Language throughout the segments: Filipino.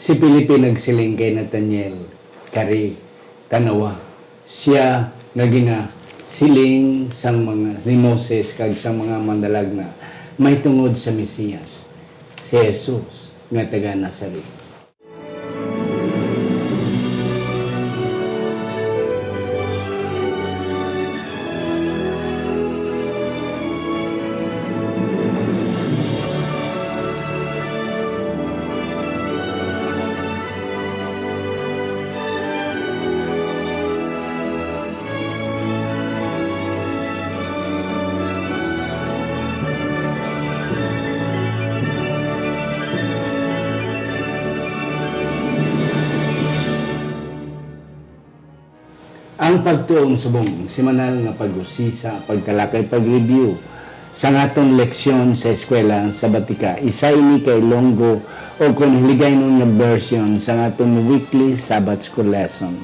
Si Philippine nagsiling kay Nathaniel, kari, tanawa. Siya naging siling sang mga ni Moses kag sa mga mandalag na may tungod sa Mesiyas, si Jesus nga taga Nazaret. Ang Pagtuon Subong, semanal nga paghusisa, pagtalakay, pag-review sa aton leksyon sa eskuela, sabatika. Isa ini kay Ilonggo o kung hiniligaynon nga version sa aton weekly Sabbath school lesson.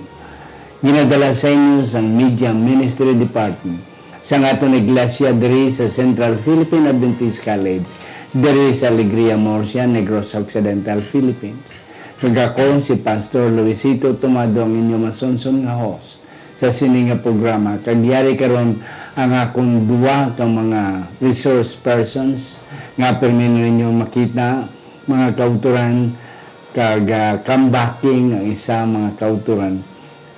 Ginadala sa inyo sa Media Ministry Department sa aton iglesia diri sa Central Philippine Adventist College, diri sa Alegria, Murcia, Negros Occidental, Philippines. Kagako si Pastor Luisito Tomado ang inyo masonson nga host sa sining nga programa. Kagyari karon ang akong duwa ka mga resource persons nga permin ninyo makita mga kauturan kag comebacking ang isa mga kauturan.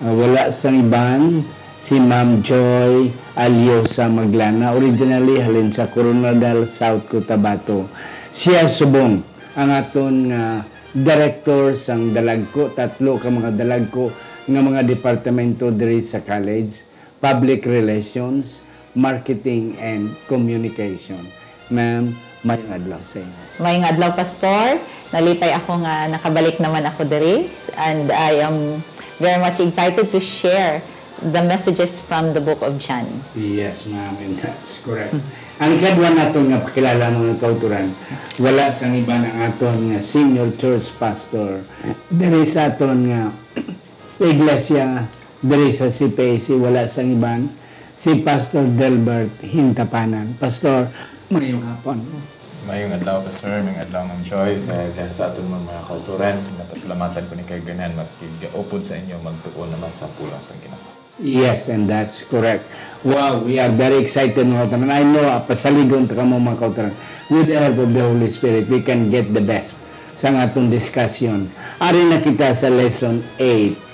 Wala sang iban si Ma'am Joy Aliosa Maglana, originally halin sa Coronadal, South Cotabato. Siya subong ang aton director sang dalagko, tatlo ka mga dalagko nga mga departamento diri sa college, public relations, marketing, and communication. Ma'am, mayong adlaw sa inyo. Mayong adlaw, Pastor. Nalipay ako nga nakabalik naman ako diri, and I am very much excited to share the messages from the book of John. Yes, ma'am, and that's correct. Ang kadwa naton nga pakilala mga kauturan, wala sang iba ng aton nga senior church pastor diri sa aton nga iglesia diri sa CPAC, wala sang iban si Pastor Delbert Hintapanan. Pastor, mayong hapon. Mayong adlaw, Pastor. Mayong adlaw ng Joy. Kaya sa aton mga kauturan, napasalamatan ko ni kay ganan mag-open sa inyo, magtuon naman sa pulang sa Ginoo. Yes, and that's correct. Wow, we are very excited mga kauturan. I know, pasaligon ta kamo mga kauturan. With the help of the Holy Spirit, we can get the best sa atong discussion. Ari na kita sa lesson 8,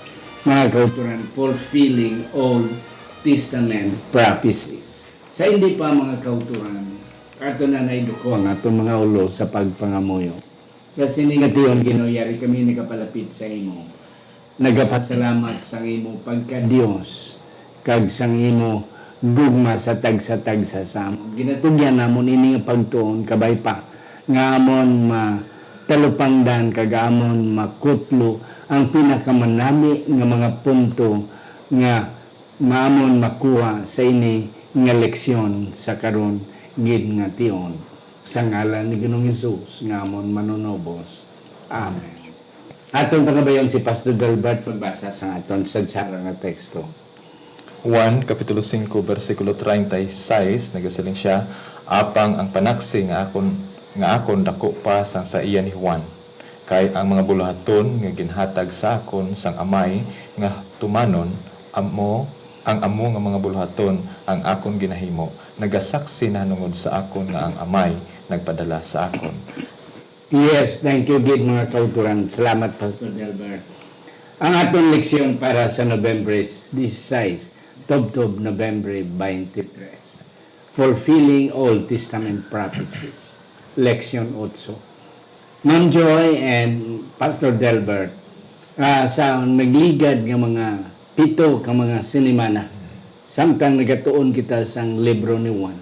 mga kauturan, fulfilling Old Testament prophecies. Sa hindi pa mga kauturan, ato na naiduko ang atong mga ulo sa pagpangamuyo. Sa siningation ginoyari kami nakapalapit sa imo. Nagapasalamat sa imo pagka-Dios kag sang imo gugma sa tagsa-tagsa sa amon. Ginatugyan namon ini nga pagtuon kabay pa nga amon talupangdan kag amon makutlo ang pinakamanami nga mga punto nga maamon makuha sa ini nga leksyon sa karon gid nga tion sa ngalan ni Ginoong Hesus nga amon manunobos. Amen. Aton panabayon si Pastor Delbert pagbasa sa aton sadsara nga teksto. 1, Kapitulo 5, versikulo 36, nagasaling siya, apang ang panaksi nga akon dako pa sang sa iya ni Juan. Kay ang mga buluhaton nga ginhatag sa akon sang amay nga tumanon ang amo nga mga buluhaton ang akon ginahimo, nagasaksi na nungod sa akon nga ang amay nagpadala sa akon. Yes, thank you gid mga kauturan. Salamat Pastor Delbert. Ang aton leksyon para sa November 16, Tubtob November 23. Fulfilling Old Testament prophecies. Leksyon 8. Ma'am Joy and Pastor Delbert, sa nagligad ng mga 7 ka mga sinimana, samtang nagatuon kita sang libro ni Juan,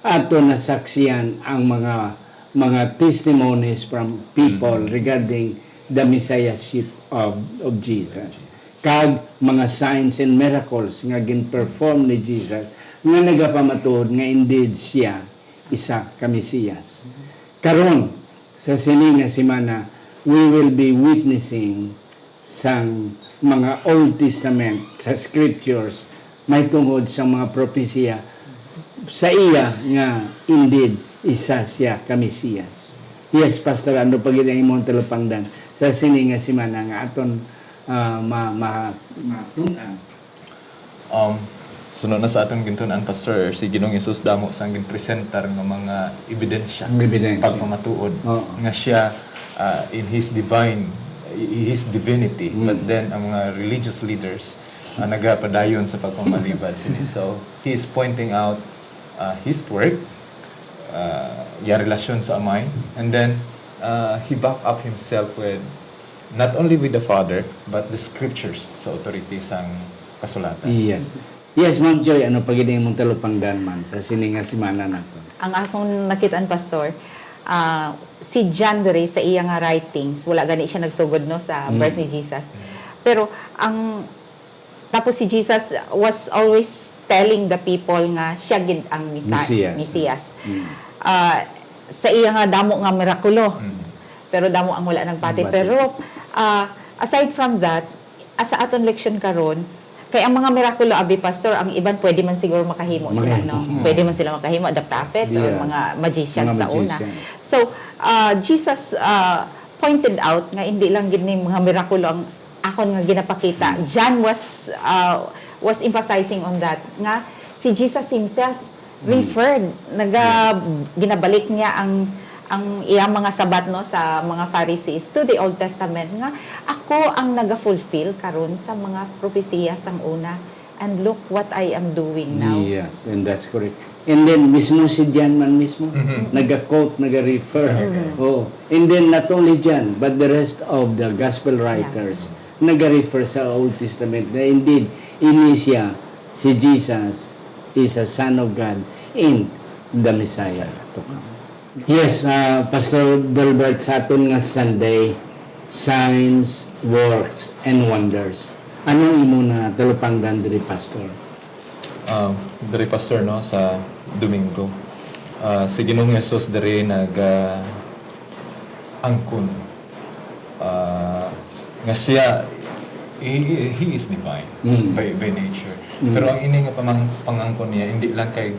ato nasaksiyan ang mga testimonies from people regarding the messiahship of Jesus. Kag mga signs and miracles nga gin-perform ni Jesus nga nagapamatud nga indeed siya isa ka Mesiyas. Karon sa sining nga semana, we will be witnessing sang mga Old Testament sa Scriptures may tungod sa mga propesya sa iya nga indeed isa siya ka Mesiyas. Yes, Pastor, ano pag ina imong talupangdan sa sini nga semana nga aton matunan. Sunod na sa atong gintunan, Pastor, si Ginoong Hesus damo sang ginpresentar nga mga ebidensya, pagpamatuod nga siya in his divinity, but then ang mga religious leaders nagapadayon sa pagpamalibad sini. So he is pointing out his work, yung relasyon sa Amay, and then he back up himself with not only with the Father but the Scriptures sa authority sang kasulatan. Yes, Ma'am Joy, ano pag ina imong talupangdan man sa sini nga semana nato? Ang akong nakitaan, Pastor, si John diri sa iyang writings, wala gani siya nagsugod no sa birth ni Jesus. Pero tapos si Jesus was always telling the people nga siya gid ang Mesias. Sa iya nga damo nga mirakulo. Pero damo ang wala nagpati. Pero aside from that, sa aton leksyon karon, kay ang mga mirakulo, abi Pastor, ang iban pwede man siguro makahimo sila, no? Pwede man sila makahimo, the prophets or mga magicians sa una. So, Jesus pointed out nga hindi lang gid ni mga mirakulo ang akon nga ginapakita. John was emphasizing on that nga si Jesus himself referred, ginabalik niya ang iyang mga sabat no sa mga Pharisees to the Old Testament nga ako ang naga-fulfill karon sa mga propesiya sang una, and look what I am doing now. Yes, and that's correct. And then mismo si John man mismo naga-quote, naga-refer. And then not only John but the rest of the gospel writers naga-refer sa Old Testament na indeed siya, si Jesus is a son of God and the Messiah to come. Yes, Pastor Delbert, sa aton nga Sunday, signs, works, and wonders. Anong imo na talupangdan diri, Pastor? Diri, Pastor, no, sa Domingo, si Ginoong Hesus diri angkon nga siya he is divine by nature. Pero ang ini nga pangangkon niya hindi lang kay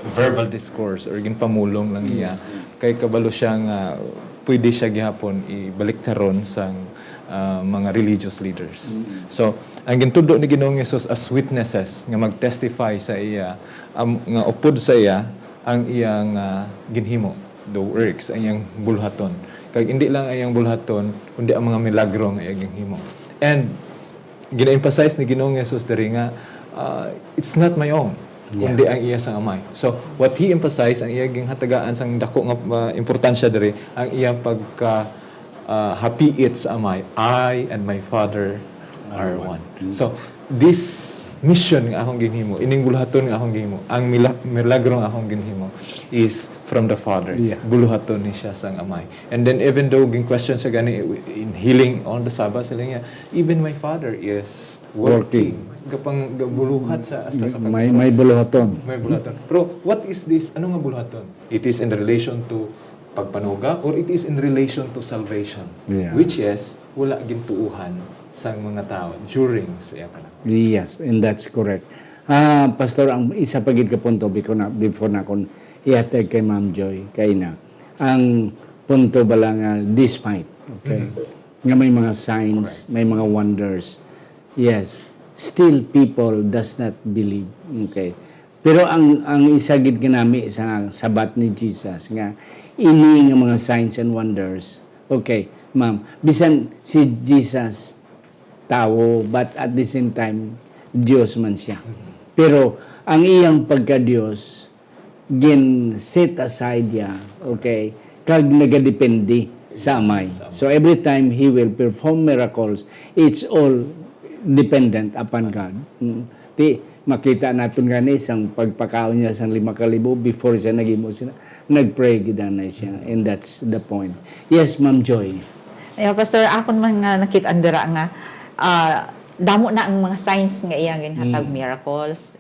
verbal discourse or ginpamulong lang niya, kay kabalo siya nga pwede siya gihapon ibalik karon sang mga religious leaders. So ang gintudo ni Ginoong Hesus as witnesses nga mag-testify sa iya, nga upod sa iya ang iyang ginhimo, the works, ang iyang bulhaton. Kay hindi lang ang iyang bulhaton kundi ang mga milagro nga iyang ginhimo. And gina-emphasize ni Ginoong Hesus diri nga it's not my own, kundi ang iya sang Amay. So what he emphasized, ang iyang hatagaan sang dako nga importansya diri, ang iyang pagka hapiit sa Amay, I and my Father are one. So this mission nga akong ginhimo, ining buluhaton nga akong ginhimo, ang milagro nga akong ginhimo is from the Father. Buluhaton ni siya sang Amay. And then even though ging question sa gani in healing on the Sabbath, sila nga even my Father is working. Gapang buluhat sa asta sa may buluhaton. May buluhaton. Pero what is this? Ano nga buluhaton? It is in relation to pagpanuga or it is in relation to salvation, which is wala gintuuhan sang mga tao during sa iya panahon. Yes, and that's correct. Pastor, ang isa pagid ka punto before na kon ihatag kay Ma'am Joy kay na ang punto bala nga despite, okay, nga may mga signs, may mga wonders, yes, still people does not believe, okay. Pero ang isa gid kinami sa sabat ni Jesus nga ini nga mga signs and wonders, okay, ma'am, bisan si Jesus tao, but at the same time, Diyos man siya. Pero, ang iyang pagka-Diyos, set aside niya, okay, kag nagadepende sa Amay. So, every time He will perform miracles, it's all dependent upon God. Makita natin gani, isang pagpakaon niya sa 5,000 before siya nag-imo siya, nag-pray gida na siya. And that's the point. Yes, Ma'am Joy. Pastor, ako man nga nakita andira nga, damo na ang mga signs nga iyang ginhatag miracles,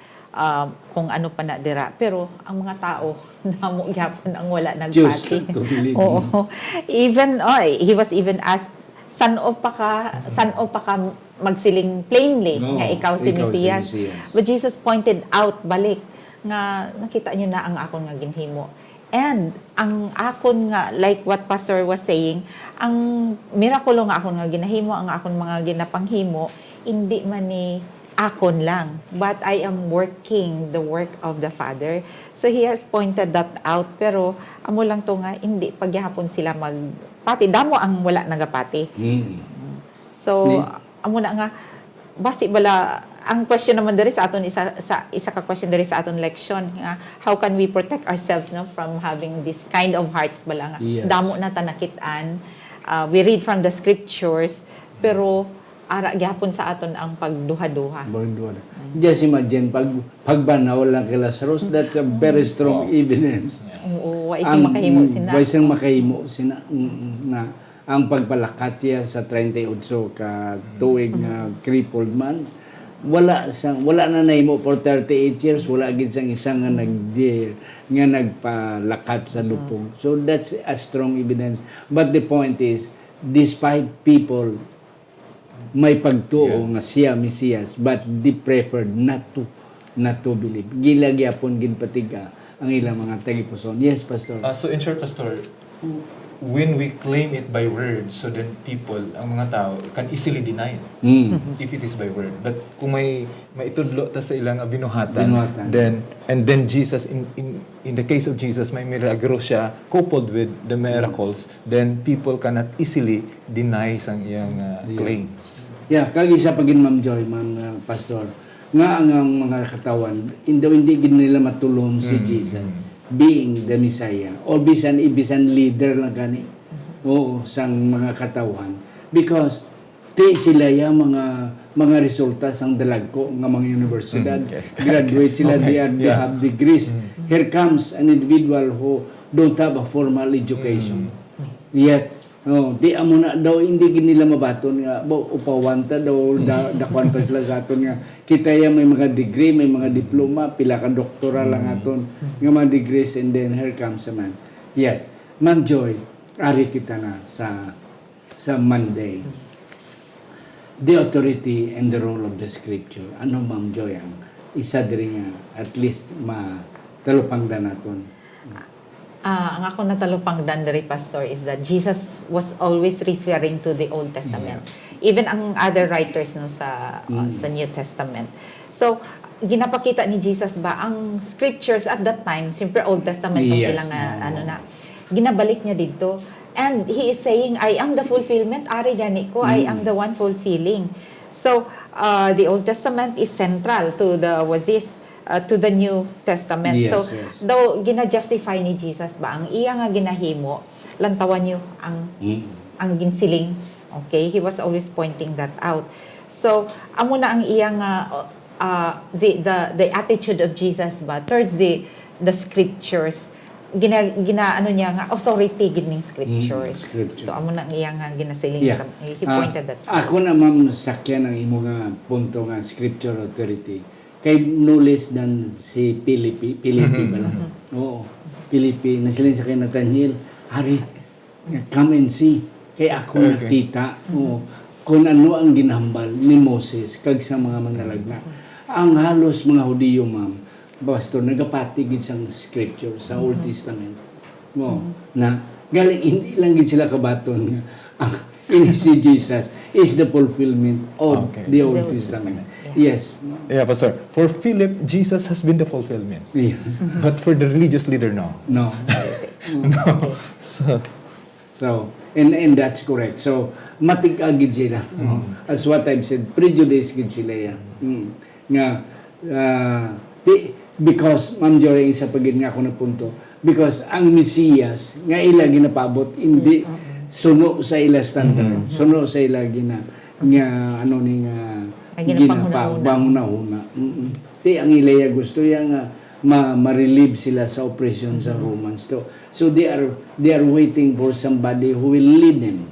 kung ano pa na dira, pero ang mga tao damo gyapon ang wala nagpati. Oo. Even he was even asked, san o pa ka magsiling plainly nga ikaw si Mesias. But Jesus pointed out balik nga nakita niyo na ang akon nga ginhimo. And ang akon nga, like what Pastor was saying, ang mirakulo nga akon nga ginahimo, ang akon mga ginapanghimo, hindi man ni akon lang, but I am working the work of the Father. So He has pointed that out, pero amo lang to nga, hindi pagyapon sila magpati. Damo ang wala nagapati. So, amo na nga, basi bala, ang question naman diri sa aton isa ka question diri sa aton leksyon nga, how can we protect ourselves no from having this kind of hearts bala nga. Yes. Damo na tanakitan. We read from the scriptures, pero ara gyapon sa aton ang pagduha-duha. Just imagine, pagbanaw lang kay Lazarus, that's a very strong evidence. Oo, wa isang makahimo sina. Wa isang makahimo sina na ang pagpalakat niya sa 38 ka tuig nga crippled man, wala na nahimo for 38 years, wala gid sang isang nga nga nagpalakat sa lupog. So that's a strong evidence. But the point is, despite people may pagtuo nga siya Mesiyas, but they preferred not to believe. Gilagyapon ginpatiga ang ilang mga tagipuson. Yes, Pastor. So in short, Pastor, when we claim it by word, so then people, ang mga tao, can easily deny it if it is by word. But kung may itudlo ta sa ilang binuhatan, then Jesus, in the case of Jesus, may milagro siya coupled with the miracles, then people cannot easily deny sang iyang claims. Yeah, kag isa pagin Ma'am Joy, Ma'am Pastor, nga ang mga katawan, hindi gid nila matulong si Jesus being the Messiah or bisan leader lang gani. Oo, sang mga katawan, because sila ya mga resulta sang dalagko nga mga universidad, graduate sila, they have degrees. Here comes an individual who don't have a formal education, yet di amo na daw hindi nila mabaton nga upawanta daw dakuan pa sila sa aton nga kita ya may mga degree, may mga diploma, pila ka doktoral lang aton nga mga degrees, and then here comes a man. Yes, Ma'am Joy, ari kita na sa Monday. The authority and the role of the Scripture. Ano, Ma'am Joy, ang isa diri nga at least matalupangdan naton? Ang ako natalupangdan diri, Pastor, is that Jesus was always referring to the Old Testament. Even ang other writers no sa New Testament. So, ginapakita ni Jesus ba ang scriptures at that time, siyempre Old Testament ilang ginabalik niya dito. And he is saying, I am the fulfillment, ari gani ko, I am the one fulfilling. So, the Old Testament is central to the New Testament. Yes, so, yes. Daw gina-justify ni Jesus ba ang iya nga ginahimo, lantawan niyo ang ginsiling. Okay, he was always pointing that out. So, amo na ang iya nga the attitude of Jesus ba towards the scriptures. Gina niya nga authority gid ning scriptures. So amo na ang iya nga ginasiling he pointed that. Ako na Ma'am sakyan ang imo nga punto nga scripture authority. Kay no less than si Pilipi bala. Oo. Pilipi nasilin sa kay Nathaniel, hari, come and see. Kay ako nakita kung ano ang ginhambal ni Moses kag sa mga manlalagna. Ang halos mga Hudiyo, Ma'am, Pastor, nagapatigid sa scripture sa Old Testament. Na galing hindi lang gid sila kabaton ang si Jesus is the fulfillment of the Old Testament. Yes. Yeah, Pastor. For Philip, Jesus has been the fulfillment. Yeah. But for the religious leader, no. No. No. So, and that's correct. So, matig-agid sila. As what I've said, prejudice gid sila yan. Nga, because, Ma'am Joy, isa pagin nga ako na punto, because ang Mesiyas, nga ila ginapabot, hindi suno sa ila standard, suno sa ila ginapahuna. Ang ilaya gusto yan nga, ma-relieve sila sa oppression sa Romans to. So they are waiting for somebody who will lead them.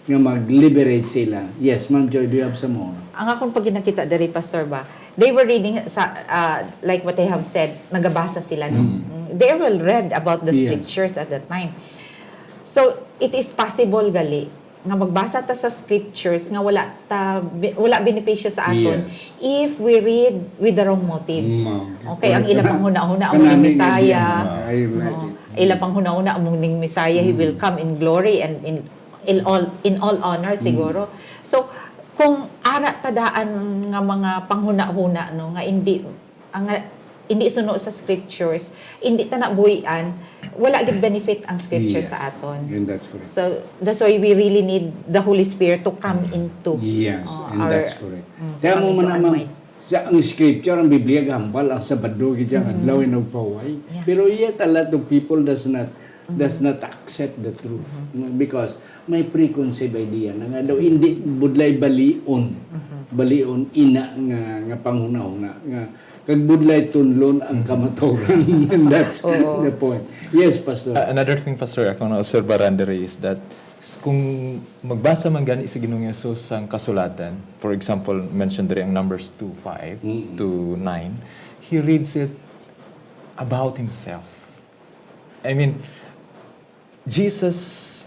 Nga mag-liberate sila. Yes, Ma'am Joy, do you have some more? Ang akong pag nakita diri, Pastor ba, they were reading sa like what they have said, nagabasa sila no. They well read about the scriptures at that time. So it is possible gali nga magbasa ta sa scriptures nga wala benepisyo sa aton Yes. if we read with the wrong motives. Okay, ang Correct. ilang panghuna-huna among ning Misaya. I like it. Ilang panghuna-huna among ning Misaya, he will come in glory and in all honor siguro. So kung ara tadaan nga mga panghuna-huna no nga hindi suno sa scriptures, hindi ta nabuhian, wala gid benefit ang scripture Yes. sa aton. And that's correct. So that's why we really need the Holy Spirit to come into Yes, and our that's correct. Kaya mo come into man our naman, mind. sa ang scripture, ang Biblia, gambal, ang Sabado, gidya, adlaw, paway. Yeah. Pero yet, a lot of people does not accept the truth. Because may preconceived idea na nga daw, hindi budlay balion. Balion, ina nga panghuna-huna. Nga, kag budlay tunlon ang kamaturan. And that's the point. Yes, Pastor. Another thing, Pastor, ako na obserbaran diri is that kung magbasa man gani sa Ginoong Hesus ang kasulatan, for example, mentioned diri ang Numbers 2:5 to 9, he reads it about himself. I mean, Jesus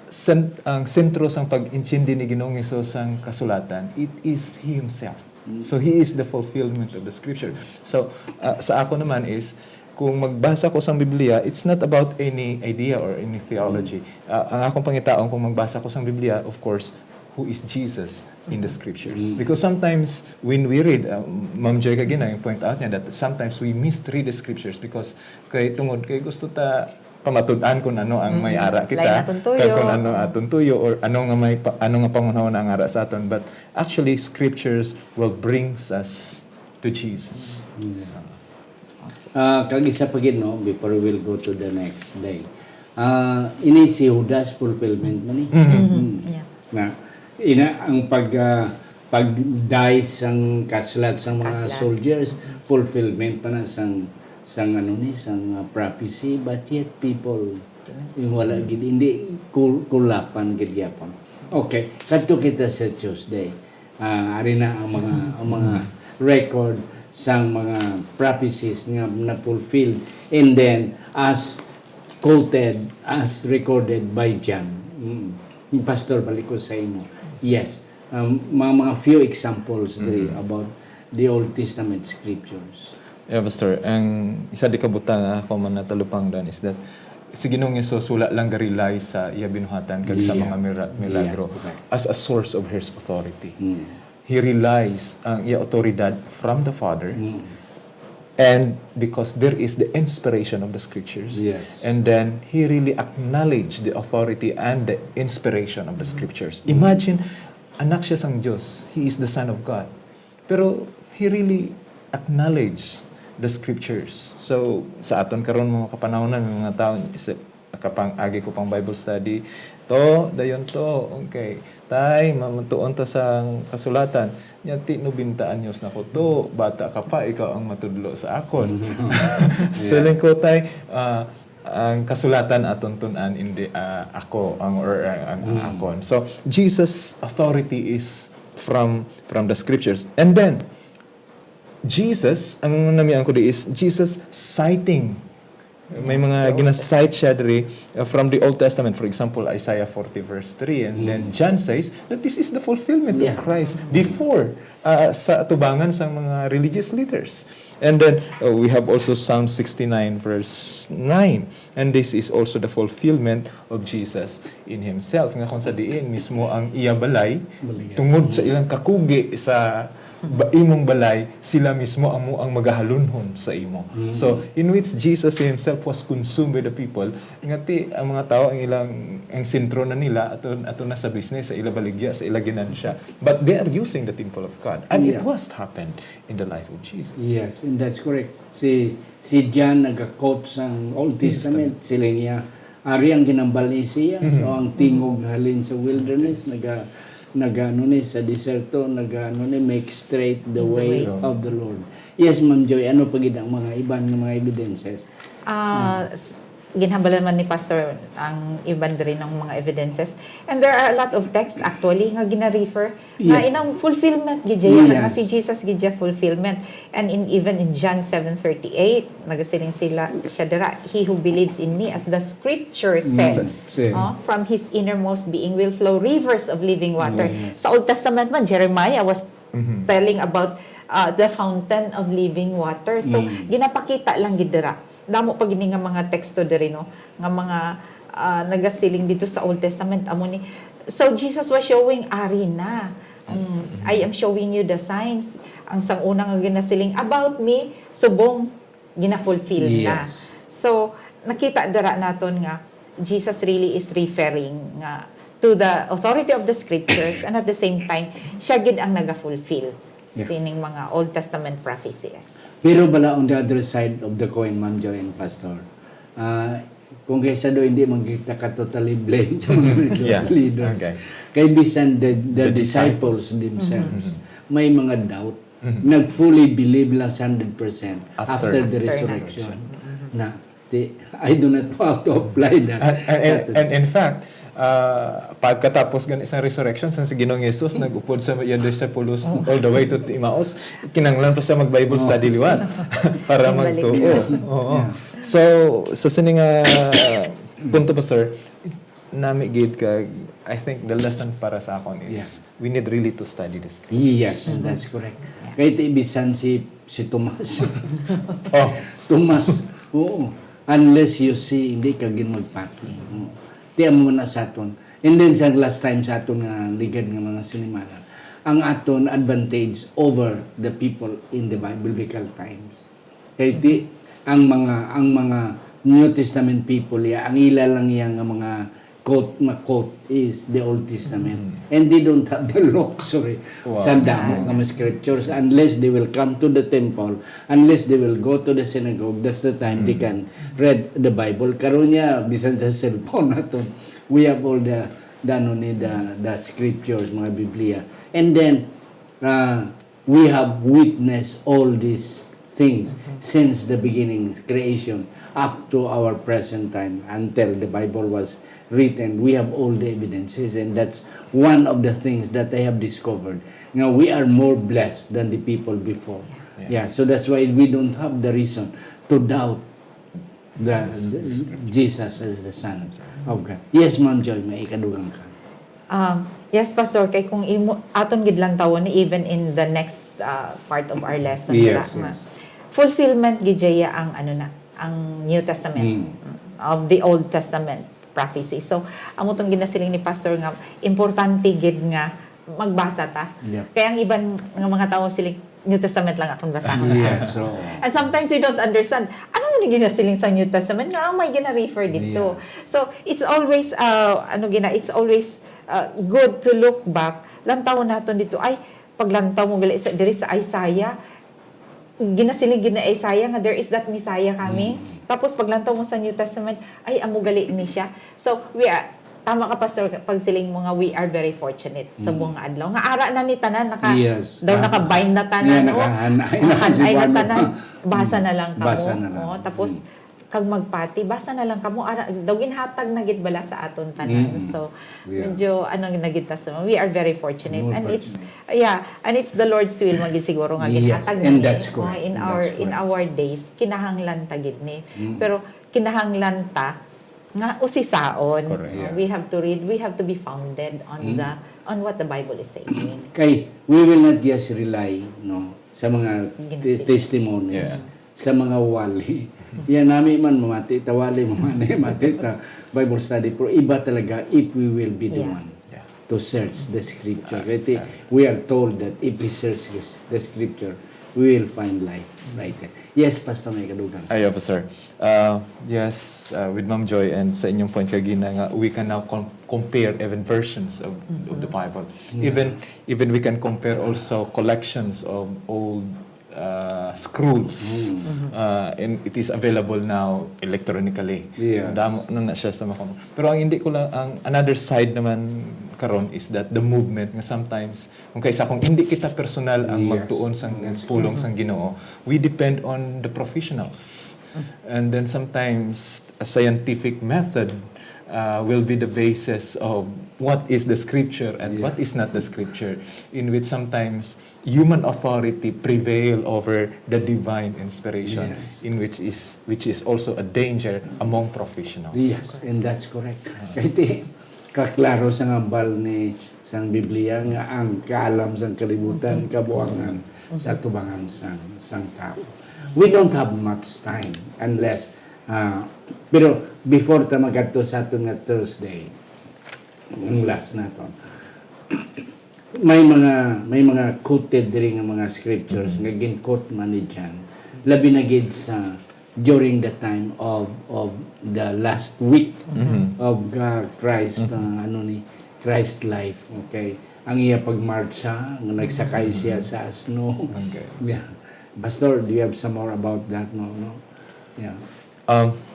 ang sentro sang pag-intindi ni Ginoong Hesus ang kasulatan, it is he himself. So he is the fulfillment of the scripture. So sa ako naman is kung magbasa ko sa Biblia, it's not about any idea or any theology. Ang akong pangitaon kung magbasa ko sa Biblia, of course, who is Jesus in the scriptures. Because sometimes when we read, Ma'am Joy kagina yung point out niya that sometimes we misread the scriptures because kay gusto ta pamatud-an kung ano ang may ara kita, Lain atong tuyo. kag kung ano atong tuyo or ano nga pangunahon ang ara sa aton, but actually scriptures will brings us to Jesus. Kag isa pa gid, no, before we'll go to the next day. Ini si Judas fulfillment man ni. Yeah. Na ina ang pag-die sang kaslat sang mga Kaslas. soldiers, fulfillment pa na sang prophecy, but yet people yung wala gid hindi kulapan gid gyapon. Okay, kadto kita sa Tuesday. Ari na ang mga record sang mga prophecies nga na-fulfilled and then as quoted, as recorded by John. Yung Pastor, balik ko sa imo. Yes, mga few examples diri about the Old Testament scriptures. Yeah, Pastor, ang isa di kabutan ako man natalupang dan is that si Ginoong Hesus wala lang garilay sa iya binuhatan kag sa mga milagro as a source of his authority. He relies ang iya autoridad from the Father. And because there is the inspiration of the scriptures, Yes. and then he really acknowledged the authority and the inspiration of the scriptures. Imagine, anak siya sang Diyos. He is the Son of God. Pero he really acknowledged the scriptures. So, sa aton karon mga kapanahonan, mga tao, agi ko pang Bible study, dayon to, okay. Tay, mamantuon ta sa kasulatan. Yati no bintaan Diyos na ko to, bata ka pa, ikaw ang matudlo sa akon. Siling ko tay, ang kasulatan aton tunan indi ako ang akon. So Jesus' authority is from the scriptures. And then Jesus, ang namian ko di is Jesus citing. May mga ginasite siya diri from the Old Testament. For example, Isaiah 40 verse 3. And then John says that this is the fulfillment of Christ before sa atubangan sa mga religious leaders. And then we have also Psalm 69 verse 9. And this is also the fulfillment of Jesus in Himself. Nga kung sa diin, mismo ang iya balay, tungod sa ilang kakugi sa imong balay, sila mismo ang magahalunhon sa imo. So, in which Jesus himself was consumed by the people, ngati ang mga tao ang sentro na nila ato na sa business, sa ila baligya, sa ila ginansya. But they are using the temple of God. And it was happened in the life of Jesus. Yes, and that's correct. Si John nag-quote sa Old Testament, sila niya, ari ang ginambal ni siya. So, ang tingog halin sa wilderness, sa deserto, make straight the way of the Lord. Yes, Ma'am Joy, ano pagid ang mga ibang mga evidences? ginhambalan man ni Pastor ang iban rin ng mga evidences. And there are a lot of texts actually nga gina-refer na inang fulfillment gidya nga si Jesus gidya fulfillment. And even in John 7:38 nagasiling siya dira, he who believes in me, as the scripture says, from his innermost being will flow rivers of living water. Sa Old Testament man, Jeremiah was telling about the fountain of living water. So ginapakita lang gidira. Damo pag ini nga mga teksto diri no, nga mga nagasiling dito sa Old Testament amo ni. So Jesus was showing ari na. I am showing you the signs. Ang sang-una nga ginasiling about me, subong gina-fulfill na. So nakita dira naton nga Jesus really is referring nga to the authority of the scriptures, and at the same time siya gid ang naga-fulfill sining mga Old Testament prophecies. Pero bala on the other side of the coin, Ma'am Joy and Pastor, kung kaysa do hindi magkita ka totally blame sa mga leaders. Kay bisan the disciples themselves, may mga doubt. Nag-fully believe lang 100% after the resurrection. Na, I do not know how to apply that. And in fact, pagkatapos gan isang resurrection sa Ginoong Hesus nag-upod sa yung disciples all the way to Emmaus, kinanglan pa siya mag-Bible study liwat para magtuo. So sa sining punto pa sir, nami gid ka, I think the lesson para sa akon is we need really to study this. Yes, that's correct. Kahit ibisan si Tomas. Tomas. Oo. Unless you see, hindi ka gin magpaki. Tiyan mo na sa aton. And then sa last time sa aton nga ligad nga mga sinimala, ang aton advantage over the people in the biblical times. Kaya ang mga New Testament people ang ila lang yang mga quote is the Old Testament. And they don't have the luxury sa damo ng scriptures unless they will come to the temple, unless they will go to the synagogue. That's the time they can read the Bible. Karon niya bisan sa cellphone nato, we have all the scriptures, mga Biblia. And then we have witnessed all these things since the beginning, creation, up to our present time, until the Bible was written. We have all the evidences, and that's one of the things that I have discovered. Now, we are more blessed than the people before. So that's why we don't have the reason to doubt Jesus as the Son of God. Yes, Ma'am Joy, may ikadugang ka. Yes, Pastor, kay kung aton gid lang tawon even in the next part of our lesson, fulfillment gidya ang ang New Testament of the Old Testament prophecy. So, amo tong ginasiling ni Pastor nga importante gid nga magbasa ta. Kaya ang iban nga mga tawo siling New Testament lang akong basahan. And sometimes you don't understand ano man yung ginasiling sa New Testament nga ang may gina-refer dito. So, it's always it's always good to look back. Lantaw naton dito ay paglantaw mo gali diri sa Isaiah, ginasiling gina Isaiah nga there is that Messiah coming. Tapos paglantaw mo sa New Testament, ay amo gali ni siya. So we are, tama ka Pastor, pagsiling mo nga we are very fortunate sa buong adlaw. Nga ara na ni tanan naka-bind na tanan nakahanay na tanan. Basa na lang kamo. Tapos kag magpati, basa na lang kamo ara daw ginhatag na gid bala sa aton tanan. So medyo nagita sa we are very fortunate, and it's and it's the Lord's will magid siguro nga ginhatag in our days kinahanglan ta gid ni. Pero kinahanglan ta nga usisaon. We have to read, we have to be founded on what the Bible is saying. Kay we will not just rely sa mga testimonies, sa mga wali. Yan namin man mamati, tawali mamati ta Bible study. Pero iba talaga if we will be the one to search the scripture. We are told that if we search the scripture, we will find life right there. Yes, Pastor, may kadugang. Ayo, Pastor. Yes, with Ma'am Joy and sa inyong point kagina nga, we can now compare even versions of the Bible. Even we can compare also collections of old scrolls, and it is available now electronically. Damo na siya sa mga. Pero ang hindi ko lang, ang another side naman karon is that the movement nga sometimes kung kung hindi kita personal ang magtuon sang pulong sang Ginoo, we depend on the professionals. And then sometimes a scientific method will be the basis of what is the scripture and what is not the scripture, in which sometimes human authority prevail over the divine inspiration, in which is also a danger among professionals. Yes, and that's correct. Kaya kaklaro sa ngambal ni sang Biblia nga ang kaalam sang kalibutan, kabuangan sa tubangan sang tao. We don't have much time unless pero before ta magadto sa aton nga Thursday, ang last naton, may mga quoted diri nga mga scriptures nga gin-quote man ni John, labi na gid sa during the time of the last week of Christ Christ life. Okay, ang iya pagmarcha nga nagsakay siya sa asno. Okay. Yeah. Pastor, do you have some more about that? No. Yeah.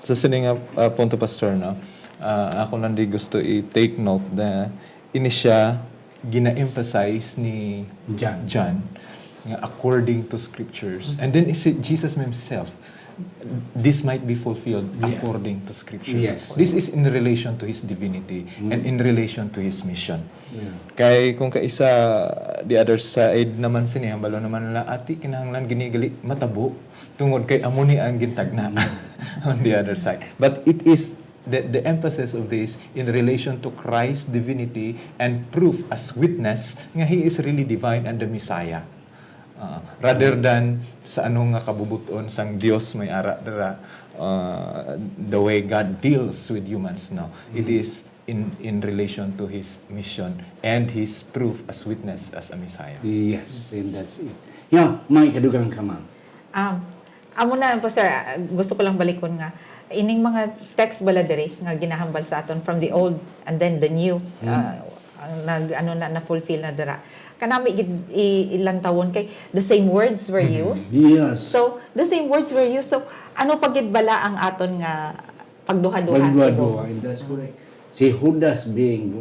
Sa sining punto, Pastor, no? Ako lang di gusto i-take note na ini siya gina-emphasize ni John nga according to scriptures. And then Jesus himself, this might be fulfilled according to scriptures. Yes. This is in relation to his divinity and in relation to his mission. Yeah. Kay kung kaisa the other side naman sini hambalo naman nila ati kinahanglan ginigali matabo tungod kay amuni ang gintagna on the other side. But it is the emphasis of this in relation to Christ's divinity and proof as witness nga he is really divine and the Messiah. Rather than sa anong nga kabubuton sang Dios may ara dira the way God deals with humans now. It is in relation to his mission and his proof as witness as a Messiah. Yes, and that's it. May kadugang ka, ma'am. Amo na po, sir, gusto ko lang balikon nga ining mga text bala diri nga ginahambal sa aton from the old and then the new na fulfill na dira. Kanami ilang tawon kay the same words were used. Yes. So the same words were used. So ano pagid bala ang aton nga pagduha-duha sa Pagduha-duha, and that's correct. Si Judas being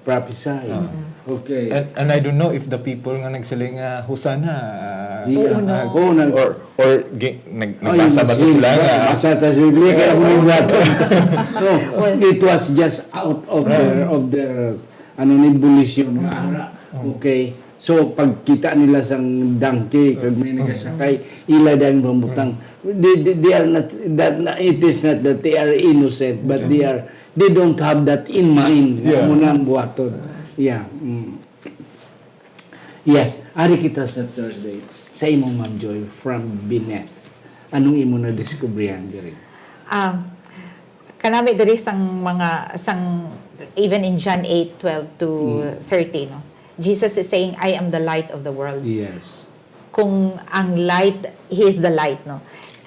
prophesied. Okay. And I don't know if the people nga nagsiling Hosana or nagbasa ba to sila nga Basa ta sa Biblia kaya mo yung gato. It was just out of their nebulation nga ara. Okay. So pagkita nila sang donkey kag may nagasakay ila dang pambutang, they are not it is not that they are innocent, but they don't have that in mind. Munang buhaton. Yes, ari kita sa Thursday sa imong Ma'am Joy from Bineth. Anong imo na diskubrihan diri? Kanami diri sang even in John 8:12 to 13, no. Jesus is saying, I am the light of the world. Yes. Kung ang light, He is the light, no.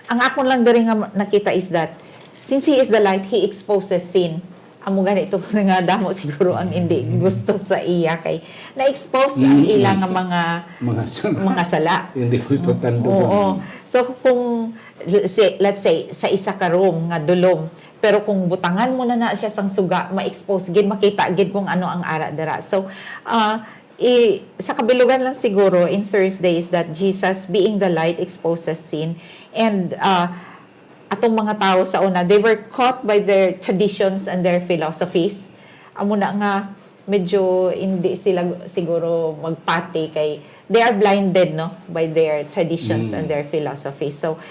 Ang akon lang diri nga nakita is that since He is the light, He exposes sin. Amo ganito nga damo siguro ang hindi gusto sa iya kay na-expose ang ilang mga sala. Hindi gusto tandugan. Oo. So kung let's say sa isa ka room nga dulom, pero kung butangan mo na siya sang suga, ma-expose gid, makita gid kung ano ang ara dira. So sa kabilugan lang siguro in Thursdays that Jesus being the light exposes sin, and atong mga tao sa una, they were caught by their traditions and their philosophies. Amo na nga medyo hindi sila siguro magpati kay they are blinded, no, by their traditions and their philosophies. So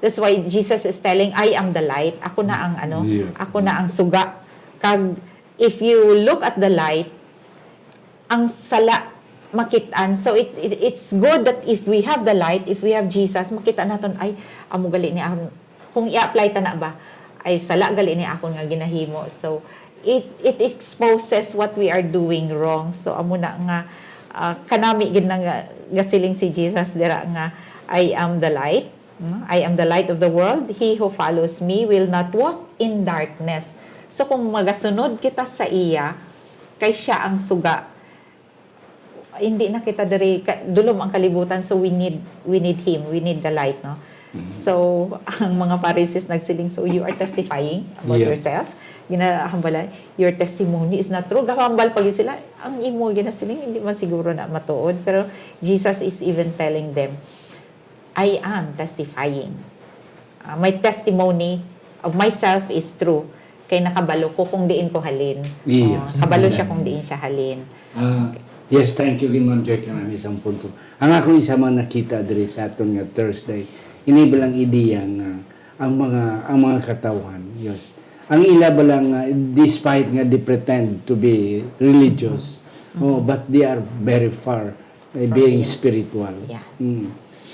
that's why Jesus is telling, I am the light. Ako na ang ako na ang suga. Kag if you look at the light, ang sala makitaan. So it's good that if we have the light, if we have Jesus, makita naton ay amo gali ni akon. Kung i-apply ta na ba, ay sala gali ni akon nga ginahimo. So it exposes what we are doing wrong. So amo na nga kanami gid nga gasiling si Jesus dira nga I am the light. I am the light of the world. He who follows me will not walk in darkness. So kung magasunod kita sa iya, kay siya ang suga, hindi na kita diri dulom ang kalibutan, so we need him, we need the light, no. So ang mga Pharisees nagsiling, so you are testifying about yourself, ginahambalan, your testimony is not true. Gahambal pag sila ang imo ginasiling, hindi man siguro na matuod, pero Jesus is even telling them, I am testifying my testimony of myself is true. Kay nakabalo ko kung diin ko halin. Yes. Kabalo siya kung diin siya halin. Yes, thank you, Limon Joy, kanami isang punto. Ang akong isa man nakita diri sa aton nga Thursday, inibalang ideya nga ang mga katawan, yes. Ang ila balang despite nga they pretend to be religious, but they are very far being spiritual. Yeah.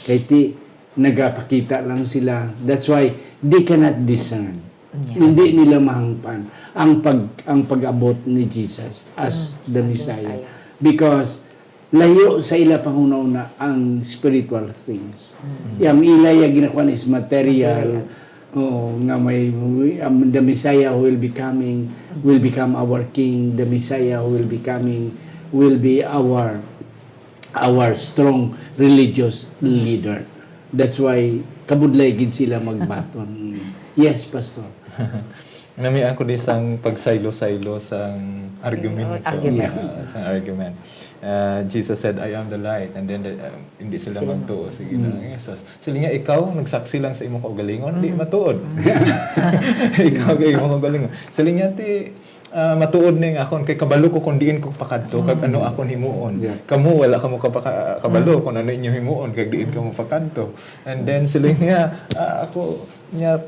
Kaya nagapakita lang sila. That's why they cannot discern. Yeah. Hindi nila mahangpan ang pag-abot ni Jesus as the Messiah. Because layo sa ila pangunauna ang spiritual things. Yang ila yung ginakuan is material. Nga may the Messiah who will become our king. The Messiah who will be our strong religious leader. That's why kabudlay gid sila magbaton. Yes, Pastor. Namian ko din sang pagsaylo-saylo sang argument. Sang argument. Jesus said, I am the light. And then, hindi sila magtuo. Sige na, Jesus. Sila nga, ikaw, nagsaksi lang sa imong kaugalingon, hindi matuod. Ikaw, kay imong kaugalingon. Sila nga, matuod na yung akon, kay kabalo ko kung diin ko pakadto, kag ano akon himuon. Kamu, wala ka mo kabalo kung ano inyo himuon, kag diin ka mo pakadto. And then, sila nga, ako, nga,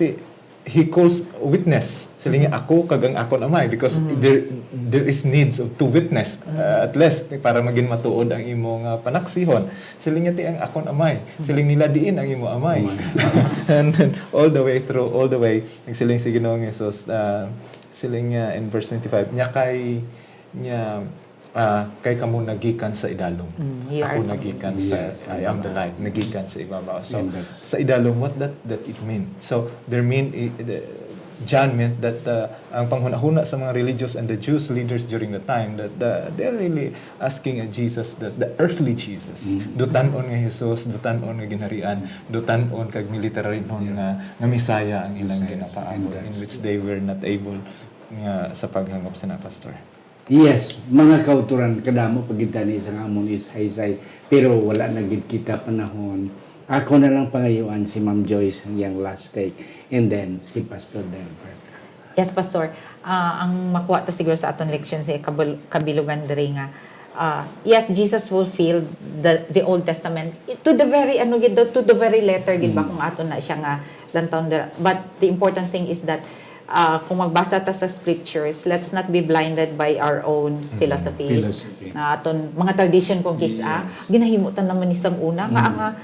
he calls witness. Sila nga ako kag ang akon amay because there is needs of two witness at least para maging matuod ang imong panaksihon. Sila nga ang akon amay. Sila nila diin ang imo amay. And then, all the way nagsiling si Ginoong Jesus sila nga in verse 25 nya kay kamo nagikan sa idalom. Ako nagikan sa I am the light, nagikan sa ibabaw. So sa idalom, what that it mean? So there mean John meant that ang panghuna-huna sa mga religious and the Jewish leaders during the time that they're really asking Jesus, that the earthly Jesus, dutanon nga Jesus, dutanon nga ginharian, dutanon kag military nga Messiah ang ilang ginapaabot, in which they were not able nga sa paghangop sa pastor. Yes, mga kauturan kadamo pagita ni isang amon is haysay pero wala na gid kita panahon. Ako na lang pangayuan si Ma'am Joyce ang last take and then si Pastor Delbert. Yes, Pastor. Ang makuha ta siguro sa aton leksyon sa kabilugan diri nga yes, Jesus fulfilled the Old Testament to the very to the very letter gid ba kung aton na siya nga lantaw but the important thing is that kung magbasa ta sa scriptures, let's not be blinded by our own philosophies. Na aton mga tradition kung kisa, ginahimutan naman isang una nga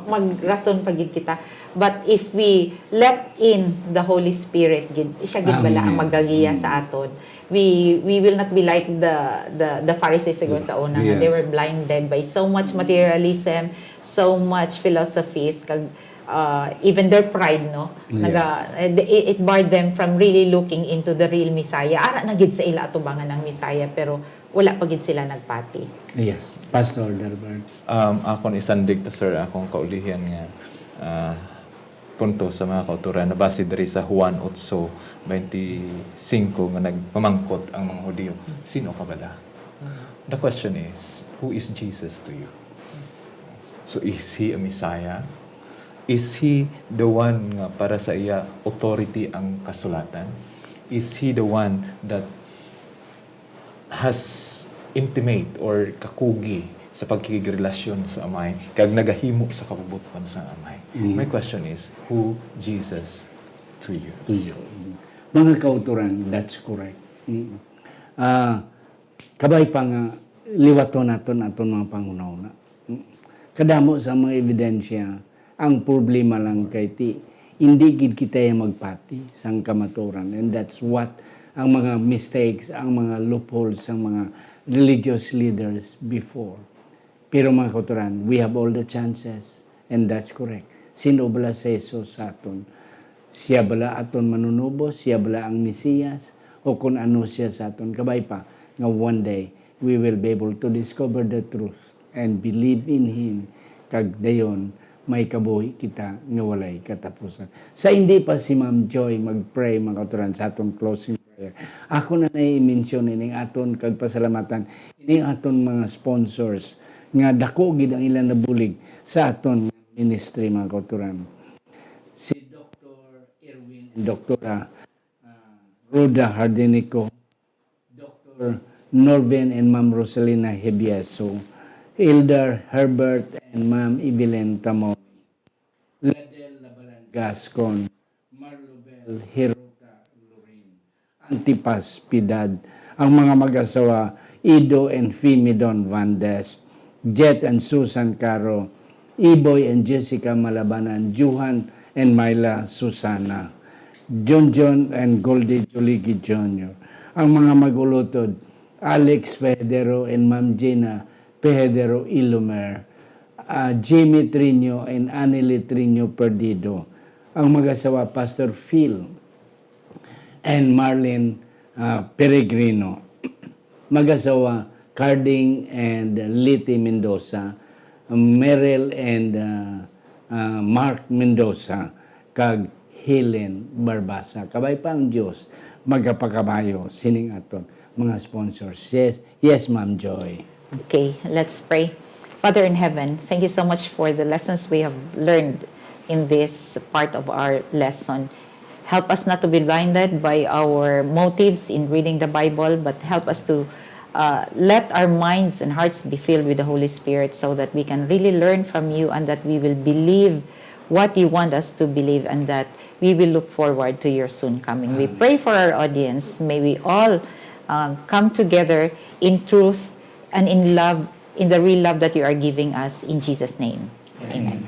magrason pagid kita. But if we let in the Holy Spirit, siya gid bala ang magagiya sa aton. We will not be like the Pharisees siguro sa una nga they were blinded by so much materialism, so much philosophies kag even their pride, no? It barred them from really looking into the real Messiah. Ara na gid sa ila atubangan ng Messiah pero wala pa gid sila nagpati. Yes, Pastor Delbert. Akon isandig, Pastor, akong kaulihan nga punto sa mga kauturan na base diri sa Juan 8:25 nga nagpamangkot ang mga Hudyo. Sino ka bala? The question is, who is Jesus to you? So is he a Messiah? Is he the one nga para sa iya authority ang kasulatan? Is he the one that has intimate or kakugi sa pagkikrelasyon sa amay kag nagahimo sa kabubuton sa amay? My question is, who Jesus to you? To you. Mga kauturan, that's correct. Kabay pa nga liwaton naton mga pangunauna. Kadamo sa mga ebidensya. Ang problema lang kay hindi gid kita magpati sang kamaturan, and that's what ang mga mistakes, ang mga loopholes ang mga religious leaders before. Pero mga kauturan, we have all the chances, and that's correct. Sino bala sa Jesus sa aton? Siya bala aton manunubo? Siya bala ang Mesiyas? O kung ano siya sa aton? Kabay pa, nga one day, we will be able to discover the truth and believe in Him. Kag dayon, may kabuhi kita nga walay katapusan. Sa hindi pa si Ma'am Joy mag-pray mga kauturan sa atong closing prayer. Ako na i-mention ining aton kag pasalamatan ining aton mga sponsors nga dako gid ang ilang nabulig sa aton ministry mga kauturan. Si Dr. Rhoda Hardinico, Dr. Norvin and Ma'am Rosalina Hebiaso, Elder Herbert and Ma'am Evelyn Tamon, Ladel Labalan Gascon, Marlobel Hirota Lorin, Antipas Pidad, ang mga mag-asawa Ido and Fimidon Vandes, Jet and Susan Caro, Iboy and Jessica Malabanan, Juhan and Myla Susana, John and Goldie Joligi Jr., ang mga magulutod Alex Pedero and Ma'am Gina Pedero Ilumer, Jamie Trino and Anely Trino Perdido, ang mag-asawa Pastor Phil and Marlene Peregrino, mag-asawa Carding and Liti Mendoza, Merrill and Mark Mendoza, kag Helen Barbasa. Kabay pa ang Diyos, magapakabayo, sining aton, mga sponsors. Yes, Ma'am Joy. Okay, let's pray. Father in heaven, thank you so much for the lessons we have learned in this part of our lesson. Help us not to be blinded by our motives in reading the Bible, but help us to let our minds and hearts be filled with the Holy Spirit so that we can really learn from you and that we will believe what you want us to believe and that we will look forward to your soon coming. We pray for our audience. May we all come together in truth and in love, in the real love that you are giving us. In Jesus' name, amen.